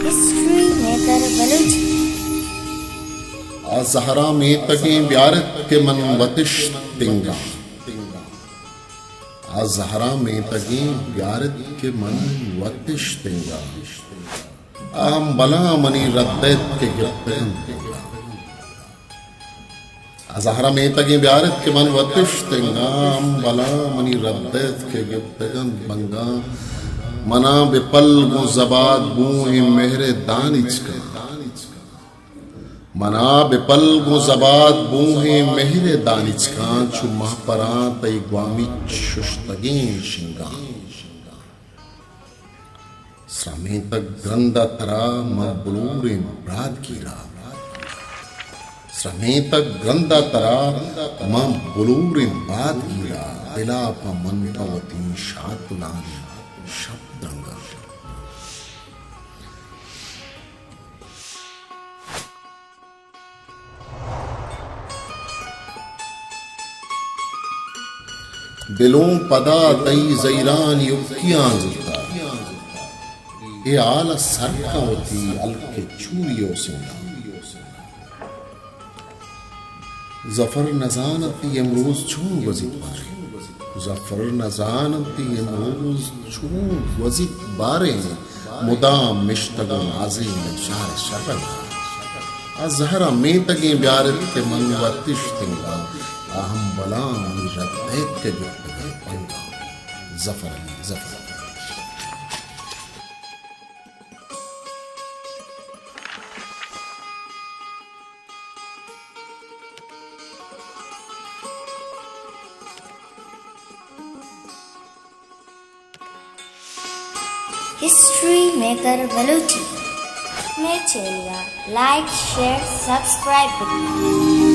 History maker Balochi Zahra में तगे ब्यारत के मन वतिश तिंगा ज़हरा में तगे ब्यारत के मन वतिश तिंगा हम बला मनी रद्दैत के गिरतन तिंगा ज़हरा में तगे ब्यारत के मन वतिश तिंगा हम बला मनी रद्दैत के गिरतन बंगा मना बेपल मुज़बाद बूहे मेहरे दानिच का मना बेपल मुज़बाद बूहे मेहरे दानिच का चुम्मा परा तई ग्वामी शुश्तगें शिंगा श्रमे तक ग्रंदा तरा मबलूरे ब्राद कीरा श्रमे तक ग्रंदा तरा मबलूरे ब्राद कीरा दिला पा मंतवती शातुलानी शब्दंगा दिलों पदा तई जैरान युक्तियां जुता ये आला सरका होती अलके चूरियों से जफर नजानती अमरूज छू वजित बारे जफर नजानती अमरूज छू वजित बारे मुदाम मिश्तगन आज़ीम शार शरल अज़हरा में तगे ब्यारत के मन वतिश तिंगा अहम बलाम रद्दैत के गिरतन जफर जफर हिस्ट्री मेकर बलूची मेरे चैनल लाइक शेयर सब्सक्राइब करिए।